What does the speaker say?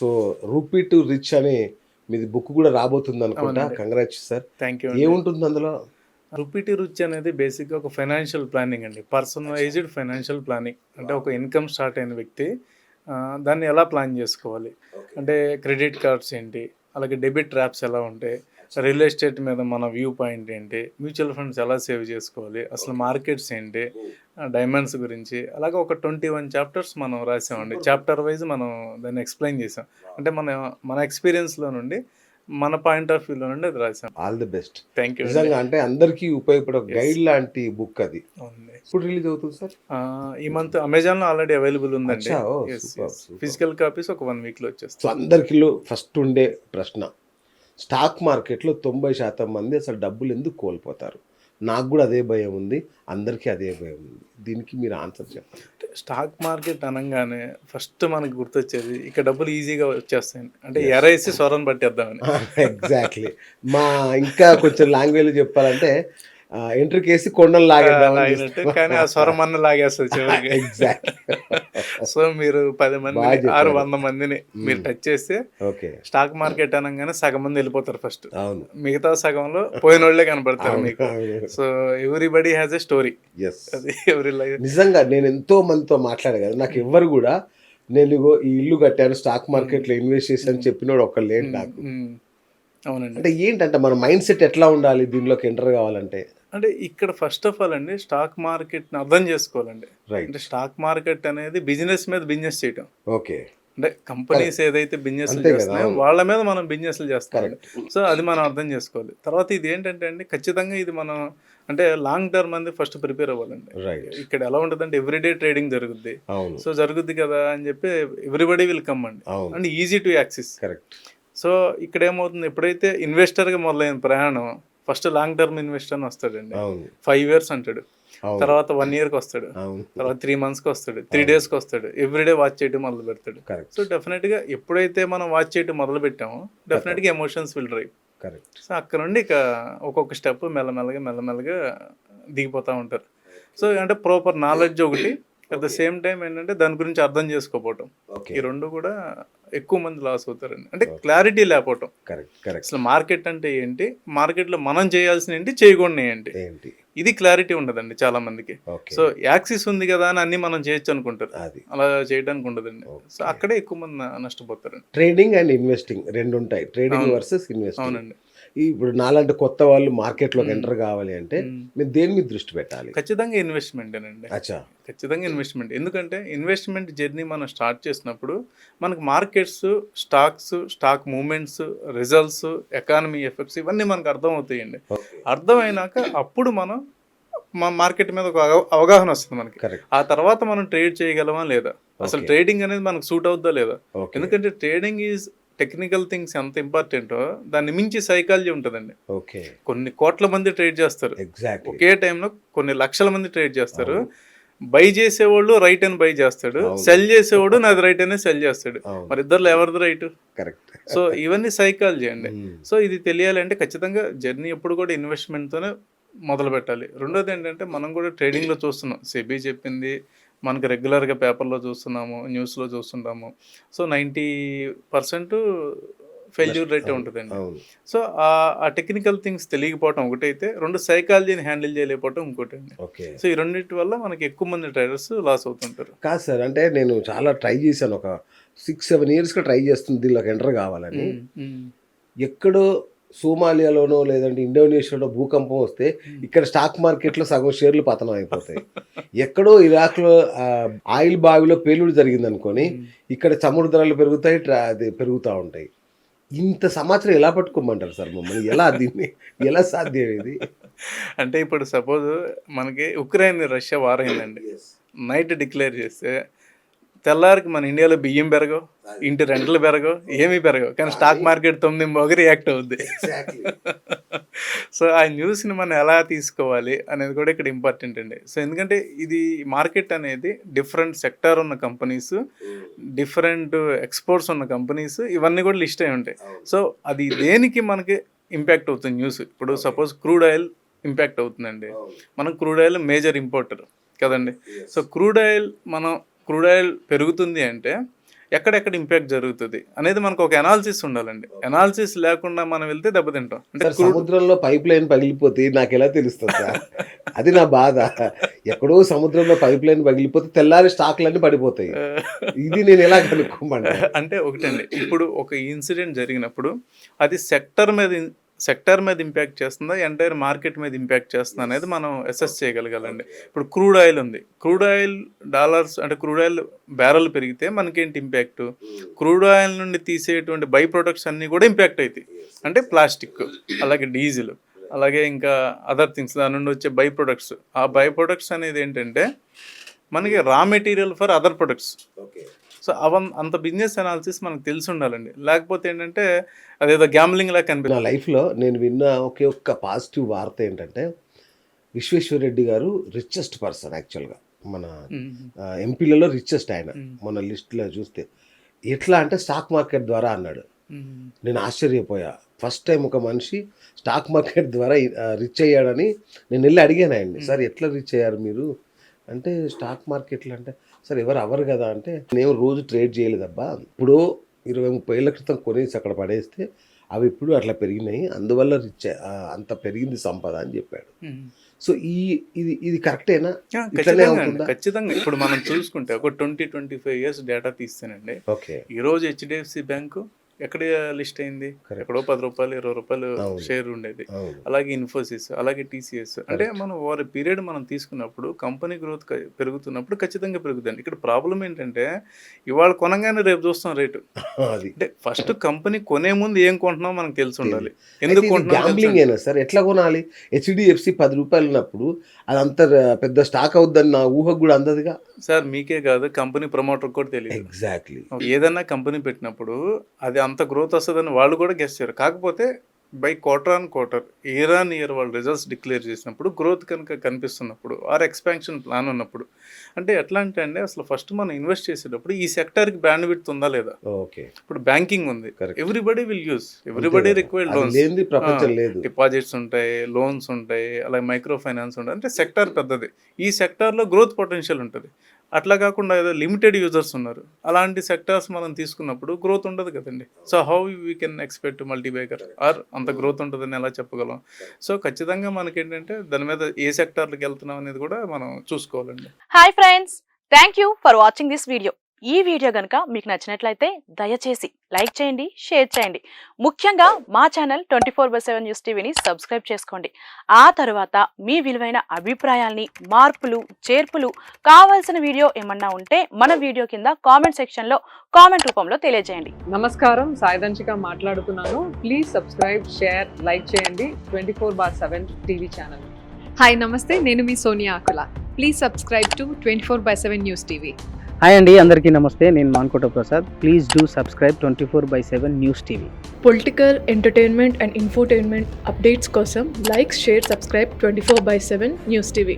So 'rupee to rich' అనే మీది book కూడా రాబోతుంది అనుకుంటా. అవునండి. Congrats sir. థ్యాంక్ యూ అండి. ఏముంటుంది అందులో? రూపీటీ రుచి అనేది బేసిక్‌గా ఒక ఫైనాన్షియల్ ప్లానింగ్ అండి. Personalised financial planning. అంటే ఒక ఇన్‌కమ్ స్టార్ట్ అయిన వ్యక్తి దాన్ని ఎలా ప్లాన్ చేసుకోవాలి? అంటే క్రెడిట్ కార్డ్స్ ఏంటి? అలాగే డెబిట్ ట్రాప్స్ ఎలా ఉంటాయి? రియల్ ఎస్టేట్ మీద మన వ్యూ పాయింట్ ఏంటి? మ్యూచువల్ ఫండ్స్ ఎలా సేవ్ చేసుకోవాలి? అసలు మార్కెట్స్ ఏంటి? డైమండ్స్ గురించి అలాగే ఒక 21 చాప్టర్స్ మనం రాసామండి. చాప్టర్ వైస్ మనం దాన్ని ఎక్స్‌ప్లెయిన్ చేసాం. అంటే మన ఎక్స్‌పీరియన్స్‌లో నుండి మన పాయింట్ ఆఫ్ వ్యూలో నుండి అది రాసాం. All the best. Thank you అండి. నిజంగా అంటే అందరికీ ఉపయోగపడే ఒక యెస్. గైడ్ లాంటి బుక్ అది. అవునండి. ఎప్పుడు రిలీజ్ అవుతుంది సార్? ఈ మంత్ అమెజాన్‌లో ఆల్రెడీ అవైలబుల్ ఉందండి. అచ్చా! Oh! Yes. Super. Yes. Super. Physical copies ఒక 1 వీక్‌లో సో వచ్చేస్తాయి. అందరికిలో ఫస్ట్ ఉండే ప్రశ్న. స్టాక్ మార్కెట్‌లో 90% మంది అసలు డబ్బులు ఎందుకు కోల్పోతారు? నాకు గూడా అదే భయం ఉంది. అందరికీ అదే భయం ఉంది. దీనికి మీరు ఆన్సర్ చెప్పండి. స్టాక్ మార్కెట్ అనంగానే ఫస్ట్ మనకు గుర్తొచ్చేది ఇక్కడ డబ్బులు ఈజీగా వచ్చేస్తాయండి. అంటే యెస్. ఎరేసి సొరను పట్టేద్దామని. ఎగ్జాక్ట్‌లీ. మా ఇంకా కొంచెం లాంగ్వేజ్‌లో చెప్పాలంటే ఎంట్రుకేసి కొండలు లాగేద్దామని లాగినట్టు చూస్తాం. కానీ ఆ సొరమన్న లాగేస్తది చివరికి. ఎగ్జాక్ట్‌లీ. సో మీరు 10 బా మందిని చెప్పారు. 100 మందిని మీరు హ్మ్. టచ్ చేస్తే ఓకే. స్టాక్ మార్కెట్ అనంగానే సగం మంది వెళ్ళిపోతారు ఫస్ట్. అవును. మిగతా సగంలో పోయినోళ్ళే కనపడతారు అవును. మీకు. అవును. So everybody has a story. Yes. అది ఎవరి లైఫ్. నిజంగా నేను ఎంతో మందితో మాట్లాడా కదా! నాకు ఎవ్వరు గూడా నేను ఇగో ఈ ఇల్లు కట్టాను, స్టాక్ మార్కెట్‌లో ఇన్వెస్ట్ చేశాను చెప్పినోడు ఒక్కడు లేడు నాకు. అవునండి. అంటే ఏంటంటే మన మైండ్ సెట్ ఎట్లా ఉండాలి దీనిలోకి ఎంటర్ కావాలంటే? అంటే ఇక్కడ ఫస్ట్ ఆఫ్ ఆల్ అండి స్టాక్ మార్కెట్‌ని అర్థం చేసుకోవాలండి. రైట్. అంటే స్టాక్ మార్కెట్ అనేది బిజినెస్ మీద బిజినెస్ చేయటం. ఓకే. అంటే కంపెనీస్ ఏదైతే బిజినెస్‌లు అంతే కదా! చేస్తున్నాయో అవును. వాళ్ళ మీద మనం బిజినెస్‌లు చేస్తామండి. కరెక్ట్. సో అది మనం అర్థం చేసుకోవాలి. తర్వాత ఇది ఏంటంటే అండి ఖచ్చితంగా ఇది మనం అంటే లాంగ్ టర్మ్ అనేది ఫస్ట్ ప్రిపేర్ అవ్వాలండి. రైట్. ఇక్కడ ఎలా ఉంటదంటే ఎవ్రీడే ట్రేడింగ్ జరుగుద్ది. అవును. సో జరుగుద్ది కదా అని చెప్పి ఎవ్రీబడీ విల్ కమ్ అండి. అవును. And easy to access. Correct. So ఇక్కడ ఏమవుతుంది ఎప్పుడైతే ఇన్వెస్టర్‌గా మొదలైన ప్రయాణం ఫస్ట్ లాంగ్ టర్మ్ ఇన్వెస్టర్ అని వస్తాడండి. అవును. 5 ఇయర్స్ అంటాడు. అవును. తర్వాత 1 ఇయర్‌కి వస్తాడు. అవును. తర్వాత 3 మంత్స్‌కి వస్తాడు. 3 డేస్‌కి వస్తాడు. ఎవ్రీడే వాచ్ చేయడం మొదలు పెడతాడు. కరెక్ట్. సో డెఫినెట్‌గా ఎప్పుడైతే మనం వాచ్ చేయడం మొదలు పెట్టామో డెఫినెట్‌గా emotions will drive. Correct. So అక్కడ నుండి ఇక ఒక్కొక్క స్టెప్ మెల్లమెల్లగా దిగిపోతూ ఉంటారు. సో అంటే ప్రాపర్ నాలెడ్జ్ ఒకటి అట్ ద సేమ్ టైం ఏంటంటే దాని గురించి అర్థం చేసుకోకపోవటం. ఓకే. ఈ 2 కూడా ఎక్కువ మంది లాస్ అవుతారండి. అంటే ఓకే. క్లారిటీ లేకపోవటం. కరెక్ట్. కరెక్ట్. అసలు మార్కెట్ అంటే ఏంటి? మార్కెట్‌లో మనం చేయాల్సిన ఏంటి? చేయకూడనివి ఏంటి? ఏంటి? ఇది క్లారిటీ ఉండదండి చాలా మందికి. ఓకే. సో యాక్సిస్ ఉంది కదా అని అన్నీ మనం చేయొచ్చు అనుకుంటారు. అది. అలా చేయడానికి ఉండదండి. So okay. అక్కడే ఎక్కువ మంది నష్టపోతారండి. ట్రేడింగ్ అండ్ ఇన్వెస్టింగ్ 2 ఉంటాయి. ట్రేడింగ్ అవును. Versus investing. అవునండి. ఇప్పుడు నాలాంటి కొత్త వాళ్ళు మార్కెట్‌లోకి ఎంటర్ కావాలి అంటే మ్మ్. మీరు దేని మీద దృష్టి పెట్టాలి? ఖచ్చితంగా ఇన్వెస్ట్‌మెంటేనండి. అచ్చా! ఖచ్చితంగా ఇన్వెస్ట్‌మెంట్. ఎందుకంటే ఇన్వెస్ట్‌మెంట్ జర్నీ మనం స్టార్ట్ చేసినప్పుడు మనకు markets, stocks, stock movements, results, economy effects ఇవన్నీ మనకు అర్థమవుతాయండి. ఓకే. అర్థమైనాక అప్పుడు మనం మార్కెట్ మీద ఒక అవగాహన వస్తుంది మనకి. కరెక్ట్. ఆ తర్వాత మనం ట్రేడ్ చేయగలమా లేదా? అసలు ఓకే. ట్రేడింగ్ అనేది మనకు సూట్ అవుద్దా లేదా? ఓకే. ఎందుకంటే ట్రేడింగ్ ఈజ్ టెక్నికల్ థింగ్స్ ఎంత ఇంపార్టెంటో దాన్ని మించి సైకాలజీ ఉంటదండి. ఓకే. కొన్ని కోట్ల మంది ట్రేడ్ చేస్తారు. ఎగ్జాక్ట్‌లీ. ఒకే టైంలో కొన్ని లక్షల మంది ట్రేడ్ చేస్తారు. అవును. బై చేసేవాళ్ళు రైట్ అని బై చేస్తాడు. అవును. సెల్ చేసేవాడు నాది రైట్ అనే సెల్ చేస్తాడు. అవును. మరి ఇద్దరిలో ఎవరిది రైట్? కరెక్ట్. సో ఇవన్నీ సైకాలజీ అండి. హ్మ్. సో ఇది తెలియాలి అంటే ఖచ్చితంగా జర్నీ ఎప్పుడు కూడా ఇన్వెస్ట్మెంట్‌తోనే మొదలు పెట్టాలి. రెండోది ఏంటంటే మనం కూడా ట్రేడింగ్‌లో చూస్తున్నాం. సెబీ చెప్పింది మనకు రెగ్యులర్‌గా పేపర్‌లో చూస్తున్నాము, న్యూస్‌లో చూస్తుంటాము. సో 90% ఫెయిల్యూర్ రేటే అవును. ఉంటదండి. అవును. సో ఆ టెక్నికల్ థింగ్స్ తెలియకపోవటం ఒకటైతే, 2 సైకాలజీని హ్యాండిల్ చేయలేకపోవటం ఇంకోటండి. ఓకే. సో ఈ రెండిటి వల్ల మనకి ఎక్కువ మంది ట్రేడర్స్ లాస్ అవుతుంటారు. కాదు సార్. అంటే నేను చాలా ట్రై చేశాను. ఒక 6, 7 ఇయర్స్‌గా ట్రై చేస్తుంది దీనిలోకి ఎంటర్ కావాలని. ఎక్కడో సోమాలియాలోనో లేదంటే ఇండోనేషియాలో భూకంపం వస్తే ఇక్కడ స్టాక్ మార్కెట్‌లో సగం షేర్లు పతనం అయిపోతాయి. ఎక్కడో ఇరాక్‌లో ఆయిల్ బావిలో పేలుడు జరిగిందనుకోని ఇక్కడ చమురు ధరలు పెరుగుతాయి. అది పెరుగుతా ఉంటాయి. ఇంత సమాచారం ఎలా పట్టుకోమంటారు సార్ మమ్మల్ని? దీన్ని ఎలా సాధ్యం ఇది? అంటే ఇప్పుడు సపోజ్ మనకి ఉక్రెయిన్ రష్యా వార్ అయిందండి. నైట్ డిక్లేర్ చేస్తే తెల్లారికి మన ఇండియాలో బియ్యం పెరగవు, ఇంటి రెంట్లు పెరగవు, ఏమీ పెరగవు. కానీ స్టాక్ మార్కెట్ 9 రియాక్ట్ అవుద్ది. ఎగ్జాక్ట్‌లీ. సో ఆ న్యూస్‌ని మనం ఎలా తీసుకోవాలి అనేది కూడా ఇక్కడ ఇంపార్టెంట్ అండి. సో ఎందుకంటే ఇది మార్కెట్ అనేది డిఫరెంట్ సెక్టార్ ఉన్న కంపెనీస్, డిఫరెంట్ ఎక్స్‌పోర్ట్స్ ఉన్న కంపెనీస్ ఇవన్నీ కూడా లిస్ట్ అయి ఉంటాయి. సో అది దేనికి మనకి ఇంపాక్ట్ అవుతుంది న్యూస్. ఇప్పుడు సపోజ్ క్రూడ్ ఆయిల్ ఇంపాక్ట్ అవుతుందండి. మనం క్రూడ్ ఆయిల్ మేజర్ ఇంపోర్టర్ కదండి. సో క్రూడ్ ఆయిల్ పెరుగుతుంది అంటే ఎక్కడెక్కడ ఇంపాక్ట్ జరుగుతుంది అనేది మనకు ఒక అనాలిసిస్ ఉండాలండి. అనాలిసిస్ లేకుండా మనం వెళ్తే దెబ్బతింటాం. అంటే సార్ సముద్రంలో పైప్ లైన్ పగిలిపోతే నాకు ఎలా తెలుస్తుంది సార్? అది నా బాధ. ఎక్కడో సముద్రంలో పైప్ లైన్ పగిలిపోతే తెల్లారి స్టాక్లన్నీ పడిపోతాయి. ఇది నేను ఎలా కనుక్కోమంటా? అంటే ఒకటండి, ఇప్పుడు ఒక ఇన్సిడెంట్ జరిగినప్పుడు అది సెక్టర్ మీద ఇంపాక్ట్ చేస్తుందా, ఎంటైర్ మార్కెట్ మీద ఇంపాక్ట్ చేస్తుందా అనేది మనం అసెస్ చేయగలగాలండి. ఇప్పుడు క్రూడ్ ఆయిల్ ఉంది, క్రూడ్ ఆయిల్ డాలర్స్ అంటే క్రూడ్ ఆయిల్ బ్యారెల్ పెరిగితే మనకేంటి ఇంపాక్ట్? క్రూడ్ ఆయిల్ నుండి తీసేటువంటి బై ప్రొడక్ట్స్ అన్నీ కూడా ఇంపాక్ట్ అవుతాయి. అంటే ప్లాస్టిక్, అలాగే డీజిల్, అలాగే ఇంకా అదర్ థింగ్స్, దాని నుండి వచ్చే బై ప్రొడక్ట్స్. ఆ బై ప్రొడక్ట్స్ అనేది ఏంటంటే మనకి raw material for other products. So అంత బిజినెస్ అనాలిసిస్ మనకు తెలిసి ఉండాలండి. లేకపోతే ఏంటంటే అదేదో గ్యాంబ్లింగ్ లా నా కనిపిస్తుంది. లైఫ్లో నేను విన్న ఒకే ఒక్క పాజిటివ్ వార్త ఏంటంటే విశ్వేశ్వరరెడ్డి గారు రిచెస్ట్ పర్సన్ యాక్చువల్గా మన ఎంపీలలో రిచెస్ట్ ఆయన. మన లిస్ట్లో చూస్తే ఎట్లా అంటే స్టాక్ మార్కెట్ ద్వారా అన్నాడు. నేను ఆశ్చర్యపోయా. ఫస్ట్ టైం ఒక మనిషి స్టాక్ మార్కెట్ ద్వారా రిచ్ అయ్యాడని నేను వెళ్ళి అడిగాను ఆయన్ని, సార్ ఎట్లా రిచ్ అయ్యారు మీరు అంటే స్టాక్ మార్కెట్లో అంటే, సార్ ఎవరు అవ్వరు కదా అంటే, నేను రోజు ట్రేడ్ చేయలేదబ్బా, ఇప్పుడు 20-30 ఏళ్ళ క్రితం కొనేసి అక్కడ పడేస్తే అవి ఇప్పుడు అట్లా పెరిగినాయి, అందువల్ల రిచ్ అంత పెరిగింది సంపద అని చెప్పాడు. సో ఇది కరెక్టేనా? ఇట్లనే అవుతుందా? ఖచ్చితంగా. ఇప్పుడు మనం చూసుకుంటే ఒక 20-25 ఇయర్స్ డేటా తీస్తేనండి, ఓకే, ఈరోజు హెచ్డిఎఫ్సి బ్యాంకు ఎక్కడ లిస్ట్ అయింది? ఎక్కడో 10 రూపాయలు 20 రూపాయలు షేర్ ఉండేది. అలాగే ఇన్ఫోసిస్, అలాగే టీసీఎస్. అంటే మనం వారి పీరియడ్ మనం తీసుకున్నప్పుడు కంపెనీ గ్రోత్ పెరుగుతున్నప్పుడు ఖచ్చితంగా పెరుగుతుంది. ఇక్కడ ప్రాబ్లం ఏంటంటే ఇవాళ కొనగానే రేపు చూస్తాం రేటు. అంటే ఫస్ట్ కంపెనీ కొనే ముందు ఏం కొంటున్నాం మనకు తెలిసి ఉండాలి. ఎందుకు కొంటున్నాం సార్? ఎట్లా కొనాలి? హెచ్డిఎఫ్సి 10 రూపాయలు ఉన్నప్పుడు అది అంత పెద్ద స్టాక్ అవుద్దని నా ఊహకు కూడా అందదుగా సార్. మీకే కాదు, కంపెనీ ప్రమోటర్ కూడా తెలియదు. ఎగ్జాక్ట్లీ. ఏదన్నా కంపెనీ పెట్టినప్పుడు అది అంత గ్రోత్ వస్తుందని వాళ్ళు కూడా గెస్ చేయరు. కాకపోతే by quarter on quarter, year on year వాళ్ళు రిజల్ట్స్ డిక్లేర్ చేసినప్పుడు గ్రోత్ కనుక కనిపిస్తున్నప్పుడు ఆర్ ఎక్స్పాన్షన్ ప్లాన్ ఉన్నప్పుడు, అంటే ఎట్లా అంటే అండి అసలు ఫస్ట్ మనం ఇన్వెస్ట్ చేసేటప్పుడు ఈ సెక్టర్కి బ్యాండ్ విడ్త్ ఉందా లేదా? ఓకే, ఇప్పుడు బ్యాంకింగ్ ఉంది, everybody will use, everybody required loans, ప్రపంచం లేదు, డిపాజిట్స్ ఉంటాయి, లోన్స్ ఉంటాయి, అలాగే మైక్రో ఫైనాన్స్ ఉంటాయి. అంటే సెక్టార్ పెద్దది, ఈ సెక్టార్లో గ్రోత్ పొటెన్షియల్ ఉంటుంది. అట్లా కాకుండా ఏదో లిమిటెడ్ యూజర్స్ ఉన్నారు, అలాంటి సెక్టార్స్ మనం తీసుకున్నప్పుడు గ్రోత్ ఉండదు కదండి. So how we can expect multibagger or అంత గ్రోత్ ఉంటుందని ఎలా చెప్పగలం? సో ఖచ్చితంగా మనకేంటంటే దాని మీద ఏ సెక్టార్లకు వెళ్తున్నాం అనేది కూడా మనం చూసుకోవాలండి. Hi friends, thank you for watching this video. ఈ వీడియో కనుక మీకు నచ్చినట్లయితే దయచేసి లైక్ చేయండి, షేర్ చేయండి. ముఖ్యంగా మా ఛానల్ 24/7 న్యూస్ టీవీని సబ్స్క్రైబ్ చేసుకోండి. ఆ తర్వాత మీ విలువైన అభిప్రాయాల్ని, మార్పులు, చేర్పులు, కావాల్సిన వీడియో ఏమన్నా ఉంటే మన వీడియో కింద కామెంట్ సెక్షన్లో కామెంట్ రూపంలో తెలియజేయండి. నమస్కారం, సాయిదంచిక మాట్లాడుతున్నాను. ప్లీజ్ సబ్స్క్రైబ్, షేర్, లైక్ చేయండి 24/7 టీవీ ఛానల్. హాయ్ నమస్తే, నేను మీ Sonia Akula. Please subscribe to 24/7 news TV. Hi అండి, అందరికీ నమస్తే. నేను Mankota Prasad. Please do subscribe 24/7 news TV. Political, entertainment and infotainment updates కోసం like, share, subscribe 24/7 news TV.